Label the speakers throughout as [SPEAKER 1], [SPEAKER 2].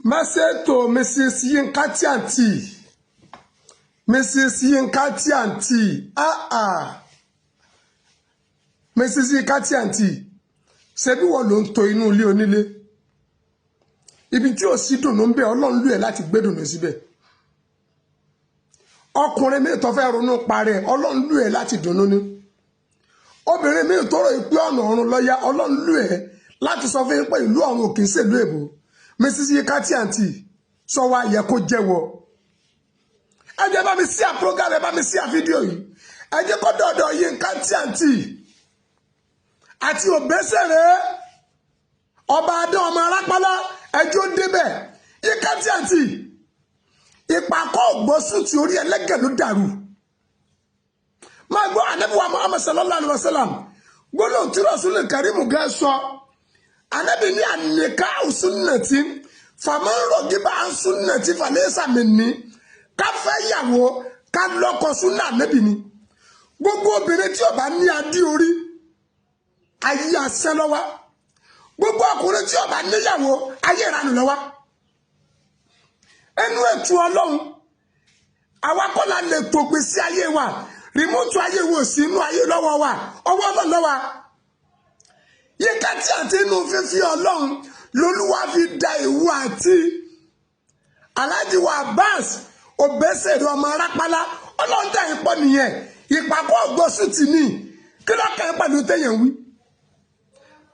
[SPEAKER 1] Message to Mrs. Yinka Tianti. Mrs. Yinka Tianti. Mrs. Yinka Tianti. Ṣebí wọ́n ló ń tò inú ilé onílé. Ibi tí ó sì dùn ń bẹ Ọlọ́run lù ẹ́ láti gbé dùn síbẹ̀. Ọkùnrin mi tó fẹ́ ronú parẹ́ Ọlọ́run lù ẹ́ láti dùnnú ni. Obìnrin mi tó rò pé ọ̀nà ọ̀run lọ́yà Ọlọ́run lù ẹ́ láti sọ fún pé ìlú ọ̀run kì í ṣe ìlú èbó. Mrs. Yinka Tianti sọ wá yẹ kó jẹ́wọ́. Ẹ jẹ́ bá mi sí à program, ẹ bá mi sí à fídíò yìí. Ẹ jẹ́ kó dọ̀dọ̀ Yinka Tianti àti Òbésèré ọba adé ọmọ arápálá ẹjọ́ débẹ̀. Yinka Tianti ìpàkọ́ ògbósùn tí orí ẹlẹ́gẹ̀ ló dàrú. Máa gbọ́ Ànábì wa Muhammad sallallahu alaihi wasallam gbọ́dọ̀ tí Rasulul Karim gan sọ. Ànábì ní àníká sunnati faman ragiba an sunnati falaysa minni. Ká fẹ́ yàwó ká lọ́kọ súnà Ànábì ni. Gbogbo obìnrin tí ó bá ní adé orí ayé asẹ́ lọ́wọ́. Gbogbo ọkùnrin tí ó bá níyàwó ayé ìranù lọ́wọ́. Ẹnu ètò Ọlọ́run àwa kọ́ la lè tògbé sí ayé wa. Rìmọ́tù ayé wo sí inú ayé lọ́wọ́ wa ọwọ́ Ọlọ́run lọ́wọ́. Yinka Tianti inú fífi Ọlọ́run lolúwa fi da ìwọ àti Alhaji wa Abbas Òbésèré ọmọ arápálá Ọlọ́run dá ipò nìyẹn. Ìpàkọ́ ògbósùn ti ní kí ló kàn pẹ̀lú téèyàn wí.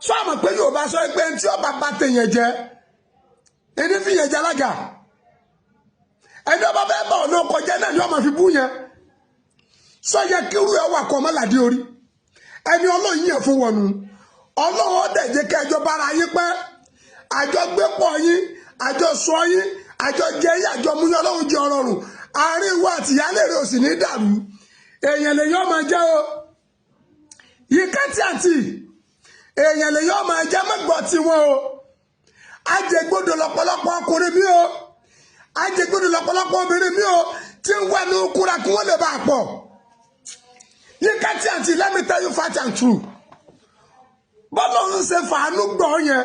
[SPEAKER 1] Sọ àmọ̀ pé Yorùbá sọ pé tí ọba bá téèyàn jẹ ẹni fi yẹn jẹ alága. Ẹni ọba bẹ́ẹ̀ bá ọ̀nà ọkọ̀ jẹ́ náà ni ọmọ fi bú yẹn. Sọ yẹ kí irú ẹ wà kọ́ ọmọlàdé orí. Ẹni Ọlọ́run yẹn fún wọn nù. Ọlọ́run ọdẹ jẹ́ kí ẹjọ́ bára yín pẹ́. Àjọ gbé pọ̀ yín, àjọ sọ yín, àjọ jẹ yín, àjọ mú yín Ọlọ́run jẹ ọrọ̀rùn. Àárín ìwọ àti ìyálé rẹ̀ ò sì ní dàrú. Èèyàn lè yọ́ máa jẹ́ o. Yinka Tianti èèyàn lè yọ́ máa jẹ́ mọ́gbọ́ tiwọn o. Ajẹgbodò lọ́pọ̀lọpọ̀ ọkùnrin mi o. Ajẹgbodò lọ́pọ̀lọpọ̀ obìnrin mi o. Tí ń wà ní okúra kí wọ́n lè bá a pọ̀. Yinka Tianti, let me tell you fact and true. Bọ́lọ́run ṣe fàánú gbọ́ yẹn.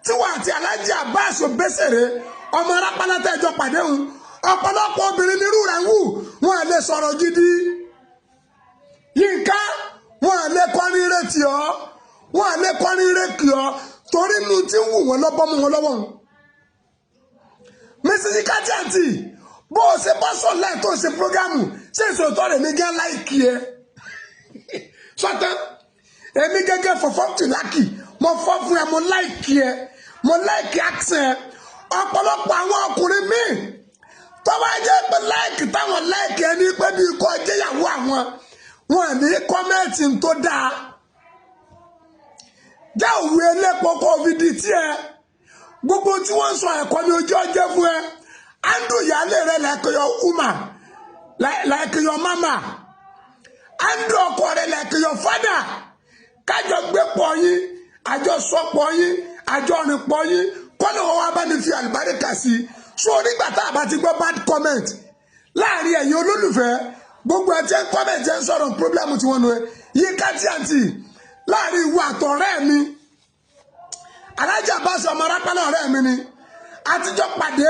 [SPEAKER 1] Tí wọ́n àti Alhaji Abbas Òbésèré ọmọ arápálá tẹ́jọ́ pàdé hùn. Ọ̀pọ̀lọpọ̀ obìnrin nírú rẹ̀ wù wọ́n lè sọ̀rọ̀ gidi. Yinka wọ́n lè kọrin retí ọ́. Wọ́n lè kọrin retí ọ́. Torí inú tí ń wù wọ́n lọ́bọ́ mú wọn lọ́wọ́. Mrs. Yinka Tianti bó o ṣe bọ́ sọ̀ láì tó ṣe prógámù ṣé ìṣòtọ́ rẹ̀ mi gán láìkí ẹ. Sọ́tán èmi gẹ́gẹ́ fọ̀fọ́ tìlákì mo fọ́ fún ẹ mo láìkí ẹ mo láìkí àksẹ̀ ẹ. Ọ̀pọ̀lọpọ̀ àwọn ọkùnrin míì tọ́wọ́ jẹ́ pé láìkí táwọn láìkí ẹni pé bí ikọ̀ jẹ́yàwó àwọn wọn ní kọ́mẹ́ǹtì tó dáa. Jẹ́ òwe elépo kó fi di tí ẹ gbogbo tí wọ́n sọ ẹ̀kọ́ ní ojú ọjọ́ fún ẹ. Andu ìyálé rẹ like your woman like your mama. Andu ọkọ rẹ like your father. Kájọ gbé pọ̀ yín àjọ sọ pọ̀ yín àjọ rìn pọ̀ yín kọ́nà wọn wá bá ní fi àlùbáríkà sí. So nígbà tá a bá ti gbọ́ bad comment láàrin ẹ̀yin olólùfẹ́ gbogbo ẹ̀ tí ń comment ẹ̀ ń sọ̀rọ̀ problem tí wọ́n nu ẹ. Yinka Tianti láàrin ìwọ àtọ̀rẹ́ mi Alhaji Abbas ọmọ arápálá ọ̀rẹ́ mi ni àtijọ́ pàdé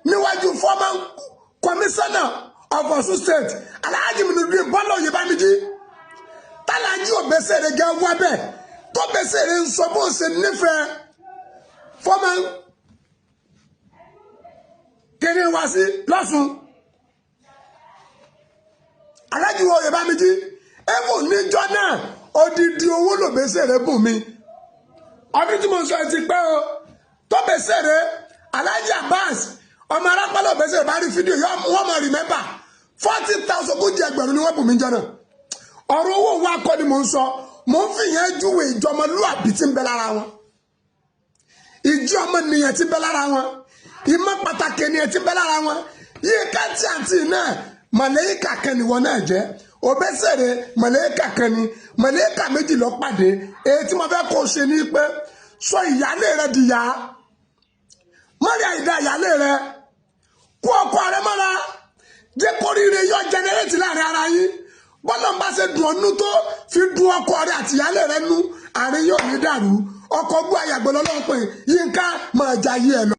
[SPEAKER 1] níwájú former commissioner of Osun State Alhaji Nurudeen Bọ́lá Oyèbámíjí. Tálàjì Òbésèré gẹ́ wá bẹ́ẹ̀ tó Òbésèré ń sọ bó ṣe nífẹ̀ẹ́ former kiri wá sí lọ́sùn. Alhaji Oyèbámíjí ẹ̀fọ́ níjọ́ náà odidi owó l'Òbésèré bùn mi. Ọdún tí mo sọ ti pẹ́ o tó Òbésèré Alhaji Abbas ọmọ arápálá Òbésèré bá rí fídíò wọ́n mọ̀ rìmẹ́mbà 40,000 kó jẹ́ ẹgbẹ̀rún ni wọ́n bùn mí jẹ́ náà. Ọ̀rọ̀ owó wa kọ́ ni mò ń sọ mò ń fìyẹn júwe ìjọmọlúàbí tí ń bẹ lára wọn. Ìjọ ọmọnìyàn tí ń bẹ lára wọn. Ìmọ̀ pàtàkì ènìyàn tí ń bẹ lára wọn. Yinka Tianti náà màlẹ́yìká kan ni wọn náà jẹ́. Òbésèré màlẹ́yìká kan ni màlẹ́yìká méjì ló pàdé. Èyí tí mo fẹ́ kó ṣe ni pé sọ ìyálé rẹ di yá. Mọ́rí àìdá ìyálé rẹ kó ọkọ rẹ mọ́ra. Jẹ́ kórìíre yọ jẹnẹrétì láàrin ara yín. Bọ́lá ń bá ṣe dùn ọ́nú tó fi dùn ọkọ rẹ àti ìyálé rẹ nú àárín yóò ní dàrú. Ọkọ gbọ́ àyàgbọ́ lọ́lọ́pẹ̀ Yinka máa jayé ẹ lọ.